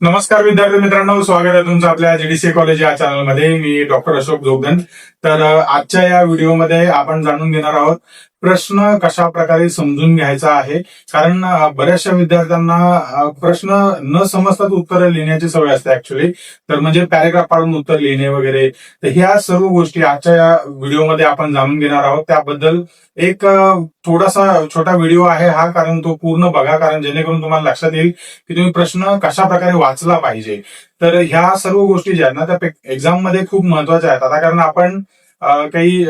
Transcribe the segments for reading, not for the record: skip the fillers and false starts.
नमस्कार विद्यार्थी मित्रांनो, स्वागत आहे तुमचं आपल्या जीडीसी कॉलेज या चॅनलमध्ये. मी डॉक्टर अशोक जोगदंड. तर आजच्या या व्हिडिओमध्ये आपण जाणून घेणार आहोत प्रश्न कशा प्रकारे समजून घ्यायचा आहे. कारण बऱ्याचशा विद्यार्थ्यांना प्रश्न न समजताच उत्तर लिहिण्याची सवय असते ऍक्च्युली. तर म्हणजे पॅरेग्राफ पाडून उत्तर लिहिणे वगैरे. तर ह्या सर्व गोष्टी आजच्या या व्हिडिओमध्ये आपण जाणून घेणार आहोत. त्याबद्दल एक थोडासा छोटा व्हिडिओ आहे हा, कारण तो पूर्ण बघा, कारण जेणेकरून तुम्हाला लक्षात येईल की तुम्ही प्रश्न कशा प्रकारे वाचला पाहिजे. तर ह्या सर्व गोष्टी ज्या आहेत ना त्या एक्झाम मध्ये खूप महत्वाच्या आहेत. आता कारण आपण काही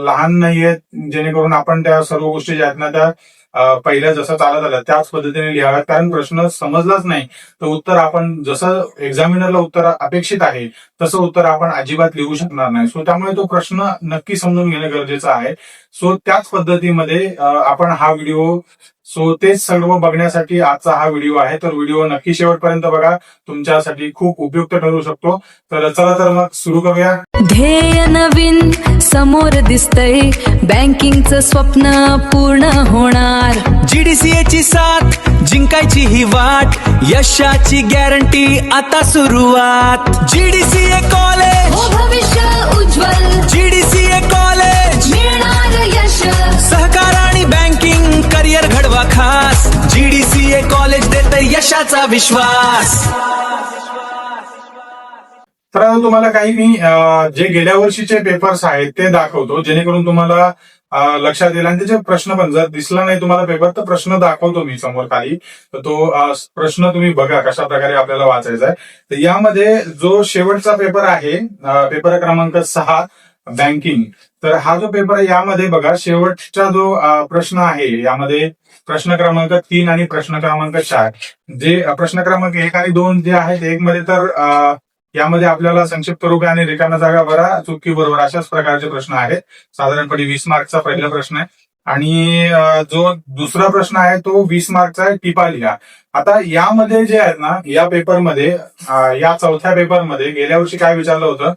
लहान नाहीयेत, जेणेकरून आपण त्या सर्व गोष्टी ज्या आहेत ना त्या पहिल्या जसं चालत आलं त्याच पद्धतीने लिहाव्यात. कारण प्रश्न समजलाच नाही तर उत्तर आपण जसं एक्झामिनरला उत्तर अपेक्षित आहे तसं उत्तर आपण अजिबात लिहू शकणार नाही. सो त्यामुळे तो प्रश्न नक्की समजून घेणं गरजेचं आहे. सो त्याच पद्धतीमध्ये आपण हा व्हिडिओ तेच सर्व बघण्यासाठी आजचा हा व्हिडिओ आहे. तर व्हिडिओ नक्की शेवटपर्यंत बघा, तुमच्यासाठी खूप उपयुक्त ठरू शकतो. तर चला तर मग सुरू करूया. ध्येय नवीन समोर दिसतंय, बँकिंगचं स्वप्न पूर्ण होणार. जीडीसीएची साथ जिंकायची ही वाट, यशाची गॅरंटी आता सुरुवात. जीडीसीए कॉलेज हो भविष्य उज्ज्वल, जीडीसीए कॉलेज मिळणार यश. सहकार आणि बँकिंग करिअर घडवा खास. जीडीसीए कॉलेज देते यशाचा विश्वास. तर आता तुम्हाला काही मी जे गेल्या वर्षीचे पेपर्स आहेत ते दाखवतो, जेणेकरून तुम्हाला लक्षात येईल. आणि त्याचे प्रश्न पण, जर दिसला नाही तुम्हाला पेपर तर प्रश्न दाखवतो मी समोर काही. तर तो प्रश्न तुम्ही बघा कशा प्रकारे आपल्याला वाचायचा आहे. तर यामध्ये जो शेवटचा पेपर आहे, पेपर क्रमांक 6 बँकिंग. तर हा जो पेपर आहे यामध्ये बघा शेवटचा जो प्रश्न आहे यामध्ये प्रश्न क्रमांक 3 आणि प्रश्न क्रमांक 4, जे प्रश्न क्रमांक 1 आणि 2 जे आहेत, 1 मध्ये तर यामध्ये आपल्याला संक्षिप्त रूपे आणि रिकाम्या जागा भरा, चुकी बरोबर अशाच प्रकारचे प्रश्न आहेत. साधारणपणे 20 मार्कचा पहिला प्रश्न आहे. आणि जो दुसरा प्रश्न आहे तो 20 मार्कचा आहे, टिपा लिहा. आता यामध्ये जे आहेत ना या पेपरमध्ये, या चौथ्या पेपरमध्ये गेल्या वर्षी काय विचारलं होतं,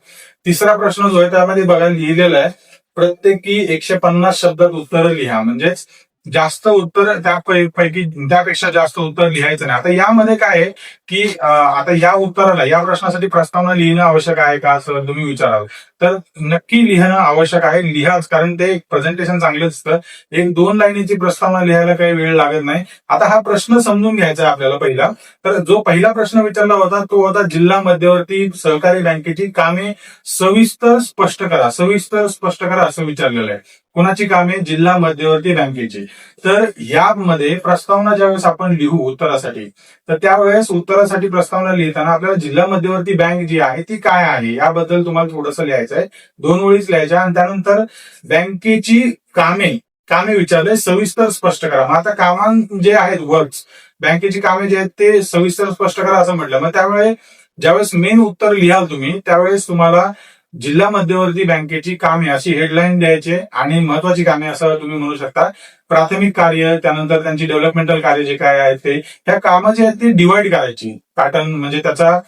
तिसरा प्रश्न जो आहे त्यामध्ये बघा लिहिलेला आहे प्रत्येकी 150 शब्दात उत्तर लिहा. म्हणजेच जास्त उत्तर त्यापैकी त्यापेक्षा जास्त उत्तर लिहायचं नाही. आता यामध्ये काय आहे की आता या उत्तराला, या प्रश्नासाठी प्रस्तावना लिहिणं आवश्यक आहे का असं तुम्ही विचाराल, तर नक्की लिहिणं आवश्यक आहे. लिहाच, कारण ते एक प्रेझेंटेशन चांगलं असतं. 1-2 लाईनीची प्रस्तावना लिहायला काही वेळ लागत नाही. आता हा प्रश्न समजून घ्यायचा आहे आपल्याला पहिला. तर जो पहिला प्रश्न विचारला होता तो होता जिल्हा मध्यवर्ती सहकारी बँकेची कामे सविस्तर स्पष्ट करा. सविस्तर स्पष्ट करा असं विचारलेलं आहे. कोणाची कामे? जिल्हा मध्यवर्ती बँकेची. तर यामध्ये प्रस्तावना ज्यावेळेस आपण लिहू उत्तरासाठी, तर त्यावेळेस उत्तरासाठी प्रस्तावना लिहिताना आपल्याला जिल्हा मध्यवर्ती बँक जी आहे ती काय आहे याबद्दल तुम्हाला थोडंसं लिहायचं आहे. 2 ओळीच लिहायच्या. आणि त्यानंतर बँकेची कामे विचारले, सविस्तर स्पष्ट करा. मग आता कामां जे आहेत, वर्क्स, बँकेची कामे जे आहेत ते सविस्तर स्पष्ट करा असं म्हटलं. मग त्यावेळेस ज्यावेळेस मेन उत्तर लिहाल तुम्ही त्यावेळेस तुम्हाला जिल्हा मध्यवर्ती बँकेची कामे अशी हेडलाईन द्यायचे. आणि महत्वाची कामे असं तुम्ही म्हणू शकता. प्राथमिक कार्य, त्यानंतर त्यांची डेव्हलपमेंटल कार्य जे काय आहेत ते, ह्या कामं जे आहेत ती डिवाइड करायची. पॅटर्न म्हणजे त्याचा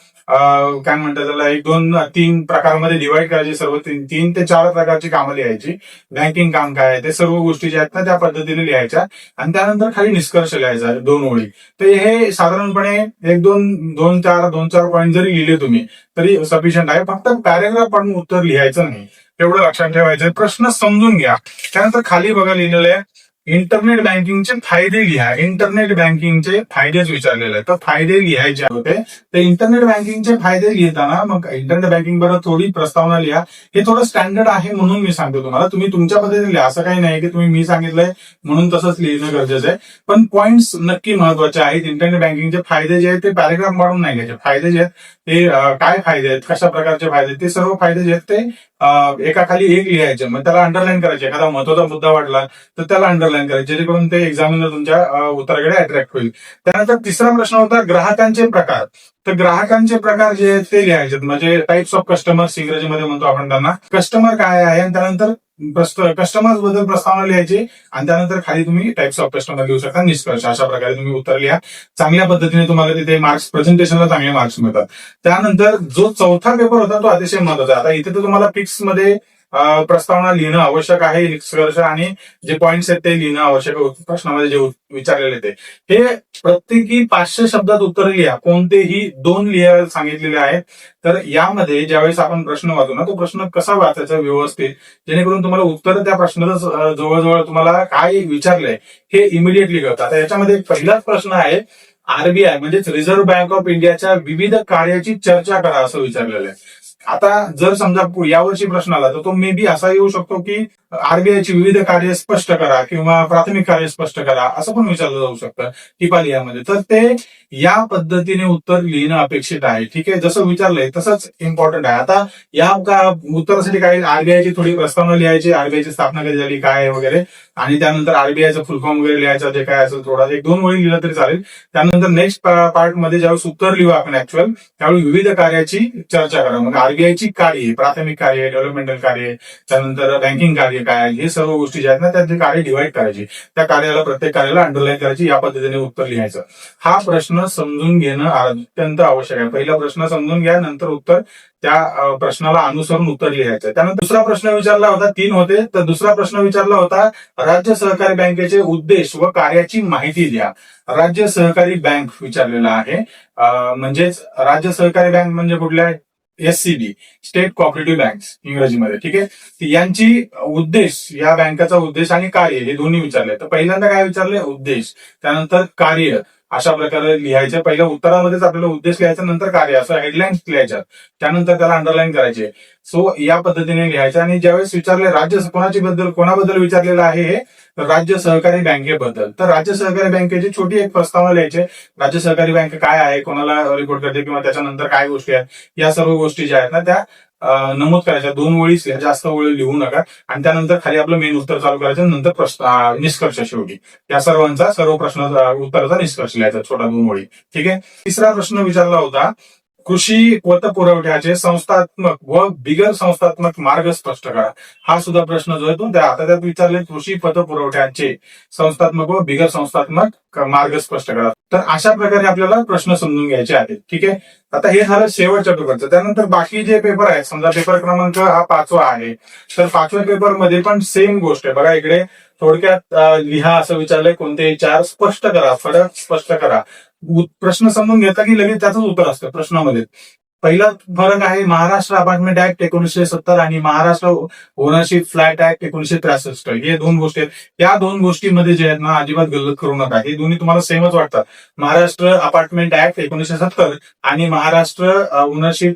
काय म्हणतात त्याला, 1-2-3 प्रकारामध्ये डिवाइड करायची. सर्व 3 ते 4 प्रकारची कामं लिहायची. बँकिंग काम काय आहे ते सर्व गोष्टी ज्या आहेत ना त्या पद्धतीने लिहायच्या. आणि त्यानंतर खाली निष्कर्ष लिहायचा 2 ओळी. तर हे साधारणपणे 2-4 पॉईंट जरी लिहिले तुम्ही तरी सफिशियंट आहे. फक्त पॅरेग्राफ पाडून उत्तर लिहायचं नाही, एवढं लक्षात ठेवायचं. प्रश्न समजून घ्या. त्यानंतर खाली बघा लिहिलेलं आहे इंटरनेट बँकिंगचे फायदे लिहा. इंटरनेट बँकिंगचे फायदेच विचारलेले आहेत, तर फायदे लिहायचे होते. तर इंटरनेट बँकिंगचे फायदे लिहिताना मग इंटरनेट बँकिंग बरोबर थोडी प्रस्तावना लिहा. हे थोडं स्टँडर्ड आहे म्हणून मी सांगतो तुम्हाला. तुम्ही तुमच्या पद्धतीने लिहा. असं काही नाही की तुम्ही मी सांगितलंय म्हणून तसंच लिहिणं गरजेचं आहे. पण पॉइंट्स नक्की महत्वाचे आहेत. इंटरनेट बँकिंगचे फायदे जे आहेत ते पॅरेग्राफ मारून नाही घ्यायचे. फायदे जे आहेत ते काय फायदे आहेत, कशा प्रकारचे फायदे, ते सर्व फायदे जे आहेत ते एका खाली एक लिहायचे. मग त्याला अंडरलाईन करायचे. एखादा महत्वाचा मुद्दा वाटला तर त्याला अंडरलाईन करायचे, जेणेकरून ते एक्झामिनर तुमच्या उत्तराकडे अट्रॅक्ट होईल. त्यानंतर तिसरा प्रश्न होता ग्राहकांचे प्रकार. तर ग्राहकांचे प्रकार जे आहेत ते लिहायचे. म्हणजे टाइप्स ऑफ कस्टमर्स इंग्रजीमध्ये म्हणतो आपण त्यांना. कस्टमर काय आहे आणि त्यानंतर कस्टमर्स बद्दल प्रस्तावना लिहायची. आणि त्यानंतर खाली तुम्ही टाइप्स ऑफ कस्टमर लिहू शकता, निष्कर्ष. अशा प्रकारे तुम्ही उत्तर लिहा. चांगल्या पद्धतीने तुम्हाला तिथे मार्क्स, प्रेझेंटेशनला चांगले मार्क्स मिळतात. त्यानंतर जो चौथा पेपर होता तो अतिशय महत्वाचा. आता इथे तर तुम्हाला फिक्स मध्ये प्रस्तावना लिहिणं आवश्यक आहे, निष्कर्ष आणि जे पॉइंट्स आहेत ते लिहिणं आवश्यक आहे. प्रश्नामध्ये जे विचारलेले ते हे प्रत्येकी 500 शब्दात उत्तर लिहा. कोणतेही 2 लिहायला सांगितलेले आहे. तर यामध्ये ज्यावेळेस आपण प्रश्न वाचू ना, तो प्रश्न कसा वाचायचा व्यवस्थित, जेणेकरून तुम्हाला उत्तर त्या प्रश्नाचं जवळजवळ तुम्हाला काय विचारलंय हे इमिडिएटली कळतं. आता याच्यामध्ये पहिलाच प्रश्न आहे, आरबीआय म्हणजेच रिझर्व्ह बँक ऑफ इंडियाच्या विविध कार्याची चर्चा करा असं विचारलेलं आहे. आता जर समजा यावर्षी प्रश्न आला तर तो मे बी असा येऊ शकतो की आरबीआयची विविध कार्य स्पष्ट करा किंवा प्राथमिक कार्य स्पष्ट करा असं पण विचारलं जाऊ शकतं टिपालियामध्ये. तर ते या पद्धतीने उत्तर लिहिणं अपेक्षित आहे. ठीक आहे, जसं विचारलंय तसंच इम्पॉर्टंट आहे. आता या उत्तरासाठी काय आरबीआयची थोडी प्रस्तावना लिहायची, आरबीआयची स्थापना कधी झाली काय वगैरे, आणि त्यानंतर आरबीआयचं फुल फॉर्म वगैरे लिहायचं, जे काय असेल थोडा 1-2 ओळी लिहिलं तरी चालेल. त्यानंतर नेक्स्ट पार्ट मध्ये ज्यावेळेस उत्तर लिहू आपण ऍक्च्युअल, त्यावेळी विविध कार्याची चर्चा करा. मग आरबीआयची कार्य, प्राथमिक कार्य, डेव्हलपमेंटल कार्य, त्यानंतर बँकिंग कार्य काय, हे सर्व गोष्टी ज्या आहेत ना त्यातली कार्य डिवाइड करायची, त्या कार्याला प्रत्येक कार्याला अंडरलाईन करायची, या पद्धतीने उत्तर लिहायचं. हा प्रश्न समजून घेणं अत्यंत आवश्यक आहे. पहिला प्रश्न समजून घ्या, नंतर उत्तर त्या प्रश्नाला अनुसरून उत्तर लिहायचं. त्यानंतर दुसरा प्रश्न विचारला होता, 3 होते. तर दुसरा प्रश्न विचारला होता, राज्य सहकारी बँकेचे उद्देश व कार्याची माहिती द्या. राज्य सहकारी बँक विचारलेला आहे. म्हणजेच राज्य सहकारी बँक म्हणजे कुठल्या, SCB, स्टेट कोऑपरेटिव्ह बँक्स इंग्रजीमध्ये. ठीक आहे, यांची उद्देश, या बँकेचा उद्देश आणि कार्य हे दोन्ही विचारले. तर पहिल्यांदा काय विचारले, उद्देश, त्यानंतर कार्य, अशा प्रकारे लिहायचे. पहिल्या उत्तरामध्येच आपल्याला उद्देश लिहायचा, नंतर कार्य, असं हेडलाईन्स लिहायच्या, त्यानंतर त्याला अंडरलाईन करायचे. सो या पद्धतीने लिहायचं. आणि ज्यावेळेस विचारले राज्य कोणाबद्दल विचारलेलं आहे हे, राज्य सहकारी बँकेबद्दल. तर राज्य सहकारी बँकेची छोटी एक प्रस्तावना लिहायची. राज्य सहकारी बँक काय आहे, कोणाला रिपोर्ट करते, किंवा त्याच्यानंतर काय गोष्टी आहेत, या सर्व गोष्टी ज्या आहेत ना त्या नमूद करायच्या. 2 ओळीच लिहा, जास्त ओळी लिहू नका. आणि त्यानंतर खाली आपलं मेन उत्तर चालू करायचं, नंतर निष्कर्ष शेवटी या सर्व प्रश्नाचा उत्तराचा निष्कर्ष लिहायचा, छोटा 2 ओळी. ठीक आहे. तिसरा प्रश्न विचारला होता, कृषी पतपुरवठ्याचे संस्थात्मक व बिगर संस्थात्मक मार्ग स्पष्ट करा. हा सुद्धा प्रश्न जो आहे तो आता त्यात विचारले, कृषी पतपुरवठ्याचे संस्थात्मक व बिगर संस्थात्मक मार्ग स्पष्ट करा. तर अशा प्रकारे आपल्याला प्रश्न समजून घ्यायचे आहेत. ठीक आहे, आता हे झालं शेवटच्या पेपरचं. त्यानंतर बाकी जे पेपर आहेत, समजा पेपर क्रमांक हा 5वा आहे, तर 5व्या पेपरमध्ये पण सेम गोष्ट आहे. बघा इकडे थोडक्यात लिहा असं विचारलंय, कोणतेही 4 स्पष्ट करा, फरक स्पष्ट करा. प्रश्न समजून घेता की लगेच त्याच उत्तर असतं प्रश्नामध्ये. पहिला फरक आहे महाराष्ट्र अपार्टमेंट ऍक्ट 1970 आणि महाराष्ट्र ओनरशिप फ्लॅट ऍक्ट 1963. हे 2 गोष्टी आहेत. या 2 गोष्टींमध्ये जे आहेत ना अजिबात गल्लत करू नका. हे दोन्ही तुम्हाला सेमच वाटतात. महाराष्ट्र अपार्टमेंट ऍक्ट 1970 आणि Maharashtra ownership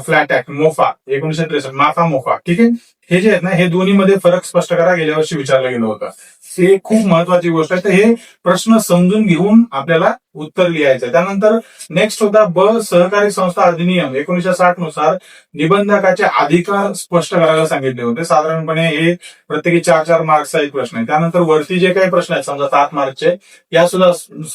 flat act MOFA 1963, माफा मोफा. ठीक आहे, हे जे आहेत ना हे दोन्ही मध्ये फरक स्पष्ट करा. गेल्या वर्षी विचारलं गेलं होतं. हे खूप महत्वाची गोष्ट आहे. तर हे प्रश्न समजून घेऊन आपल्याला उत्तर लिहायचं. त्यानंतर नेक्स्ट होता सहकारी संस्था अधिनियम 1960 नुसार निबंधकाचे अधिकार स्पष्ट करायला सांगितले होते. साधारणपणे हे प्रत्येकी 4 मार्क्सचा एक प्रश्न आहे. त्यानंतर वरती जे काही प्रश्न आहेत समजा 7 मार्कचे, या सुद्धा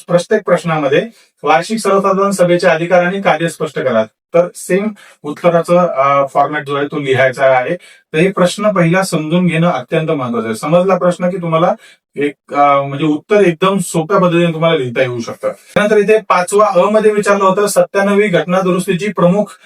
प्रत्येक प्रश्नामध्ये वार्षिक सर्वसाधारण सभेचे अधिकार आणि कार्य स्पष्ट करा. तर सेम उत्तराचा फॉर्मॅट जो आहे तो लिहायचा आहे. तर हे प्रश्न पहिला समजून घेणं अत्यंत महत्वाचं आहे. समजला प्रश्न की तुम्हाला एक म्हणजे उत्तर एकदम सोप्या पद्धतीने तुम्हाला लिहिता येऊ शकतं. त्यानंतर इथे 5वा अ मध्ये विचारलं होतं 97वी घटना दुरुस्तीची प्रमुख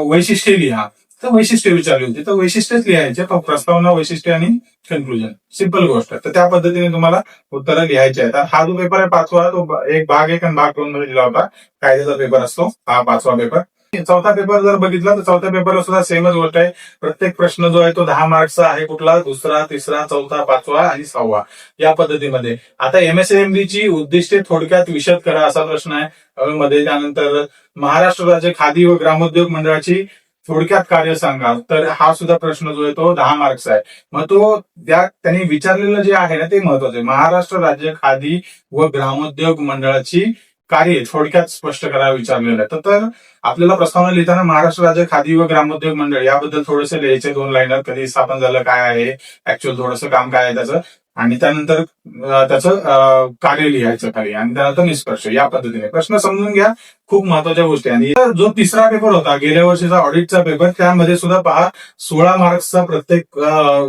वैशिष्ट्ये लिहा. तर वैशिष्ट्ये विचारली होती, तर वैशिष्ट्यच लिहायचे. प्रस्तावना, वैशिष्ट्य आणि कन्क्लुजन, सिंपल गोष्ट. तर त्या पद्धतीने तुम्हाला उत्तर लिहायचे आहेत. हा जो पेपर आहे 5वा, तो एक भाग 1 आणि भाग 2 मध्ये दिला होता. कायद्याचा पेपर असतो हा 5वा पेपर. 4था पेपर जर बघितला तर 4थ्या पेपरला सुद्धा सेमच गोष्ट आहे. प्रत्येक प्रश्न जो आहे तो 10 मार्क्सचा आहे. कुठला, 2रा, 3रा, 4था, 5वा आणि 6वा या पद्धतीमध्ये. आता MSME ची उद्दिष्टे थोडक्यात विशद करा असा प्रश्न आहे मध्ये. त्यानंतर महाराष्ट्र राज्य खादी व ग्रामोद्योग मंडळाची थोडक्यात कार्य सांगा. तर हा सुद्धा प्रश्न जो आहे तो 10 मार्क्सचा आहे. मग तो त्यांनी विचारलेलं जे आहे ना ते महत्वाचं आहे. महाराष्ट्र राज्य खादी व ग्रामोद्योग मंडळाची कार्य थोडक्यात स्पष्ट करायला विचारलेलं आहे. तर आपल्याला प्रस्तावना लिहिताना महाराष्ट्र राज्य खादी व ग्रामोद्योग मंडळ याबद्दल थोडेसे लिहायचे. 2 लाईनर, कधी स्थापन झालं, काय आहे ऍक्च्युअल, थोडंसं काम काय आहे त्याचं, आणि त्यानंतर त्याचं कार्य लिहायचं खाली, आणि त्यानंतर निष्कर्ष. या पद्धतीने प्रश्न समजून घ्या. खूप महत्वाच्या गोष्टी. आणि जो 3रा पेपर होता गेल्या वर्षीचा ऑडिटचा पेपर, त्यामध्ये सुद्धा पहा 16 मार्क्सचा प्रत्येक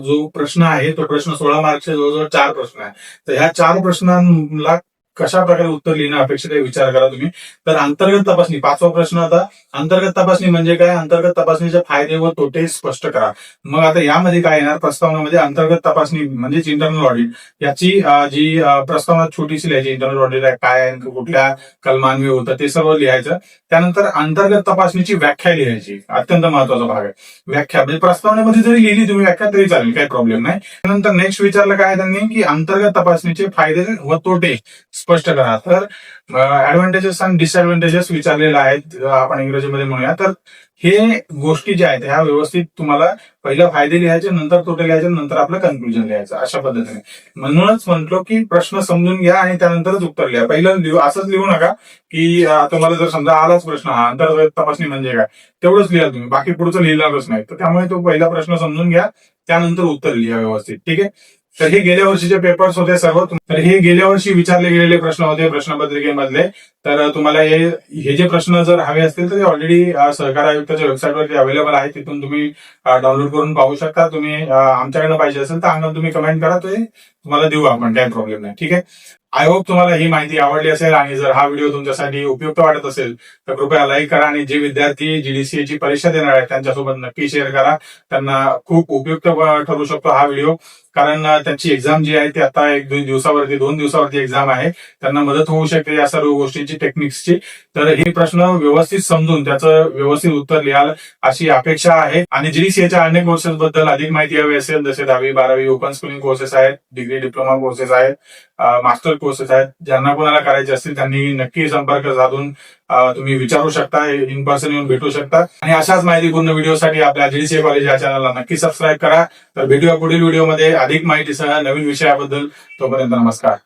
जो प्रश्न आहे तो प्रश्न 16 मार्क्सचे जवळजवळ 4 प्रश्न आहे. तर ह्या 4 प्रश्नांना कशा प्रकारे उत्तर लिहिणं अपेक्षित आहे विचार करा तुम्ही. तर अंतर्गत तपासणी 5वा प्रश्न होता. अंतर्गत तपासणी म्हणजे काय? अंतर्गत तपासणीचे फायदे व तोटे स्पष्ट करा. मग आता यामध्ये काय येणार? प्रस्तावनामध्ये अंतर्गत तपासणी म्हणजेच इंटरनल ऑडिट याची जी प्रस्तावना छोटीशी लिहायची. इंटरनल ऑडिट आहे काय, कुठल्या कलमान्वये होतं ते सर्व लिहायचं. त्यानंतर अंतर्गत तपासणीची व्याख्या लिहायची. अत्यंत महत्वाचा भाग आहे व्याख्या. म्हणजे प्रस्तावनेमध्ये जरी लिहिली तुम्ही व्याख्या तरी चालेल, काही प्रॉब्लेम नाही. त्यानंतर नेक्स्ट विचारलं काय त्यांनी की अंतर्गत तपासणीचे फायदे व तोटे स्पष्ट करा. तर ऍडव्हान्टेजेस आणि डिसएडव्हान्टेजेस विचारलेले आहेत, आपण इंग्रजीमध्ये म्हणूया. तर हे गोष्टी ज्या आहेत ह्या व्यवस्थित तुम्हाला पहिलं फायदे लिहायचे, नंतर तोटे लिहायचे, नंतर आपलं कन्क्लुजन लिहायचं, अशा पद्धतीने. म्हणूनच म्हटलो की प्रश्न समजून घ्या आणि त्यानंतरच उत्तर लिहा. पहिलं असंच लिहू नका की तुम्हाला जर समजा आलाच प्रश्न हा अंतर्गत तपासणी म्हणजे काय तेवढंच लिहा तुम्ही, बाकी पुढचं लिहिणारच नाही. तर त्यामुळे तो पहिला प्रश्न समजून घ्या, त्यानंतर उत्तर लिहा व्यवस्थित. ठीक आहे. तर हे गेल्या वर्षीचे पेपर्स होते सर्व. तर हे गेल्या वर्षी विचारले गेलेले प्रश्न होते प्रश्नपत्रिकेमधले. तर तुम्हाला हे जे प्रश्न जर हवे असतील तर ते ऑलरेडी सहकार आयुक्ताच्या वेबसाईटवरती अवेलेबल आहे. तिथून तुम्ही डाउनलोड करून पाहू शकता. तुम्ही आमच्याकडनं पाहिजे असेल तर आम्हाला तुम्ही कमेंट करा, ते तुम्हाला देऊ आपण, काही प्रॉब्लेम नाही. ठीक आहे. आय होप तुम्हाला ही माहिती आवडली असेल आणि जर हा व्हिडिओ तुमच्यासाठी उपयुक्त वाटत असेल तर कृपया लाईक करा आणि जे विद्यार्थी GDCA ची परीक्षा देणार आहेत त्यांच्यासोबत नक्की शेअर करा. त्यांना खूप उपयुक्त ठरू शकतो हा व्हिडिओ, कारण त्यांची एक्झाम जी आहे ती आता 2 दिवसावरती एक्झाम आहे. त्यांना मदत होऊ शकते या सर्व गोष्टींची, टेक्निक्सची. तर हे प्रश्न व्यवस्थित समजून त्याचं व्यवस्थित उत्तर लिहाल अशी अपेक्षा आहे. आणि GDCAच्या अनेक कोर्सेस बद्दल अधिक माहिती हवी असेल, जसे 10वी 12वी ओपन स्कूलिंग कोर्सेस आहेत, डिग्री डिप्लोमा कोर्सेस आहेत, मास्टर कोर्सेस आहेत. ज्यांना कोणाला करायचे असतील त्यांनी नक्की संपर्क साधून तुम्ही विचारू शकता, इन पर्सन येऊन भेटू शकता. आणि अशाच माहितीपूर्ण व्हिडिओसाठी आपल्या GDCA कॉलेज या चॅनलला नक्की सबस्क्राईब करा. तर भेटूया पुढील व्हिडिओमध्ये अधिक माहितीसह नवीन विषयाबद्दल. तोपर्यंत नमस्कार.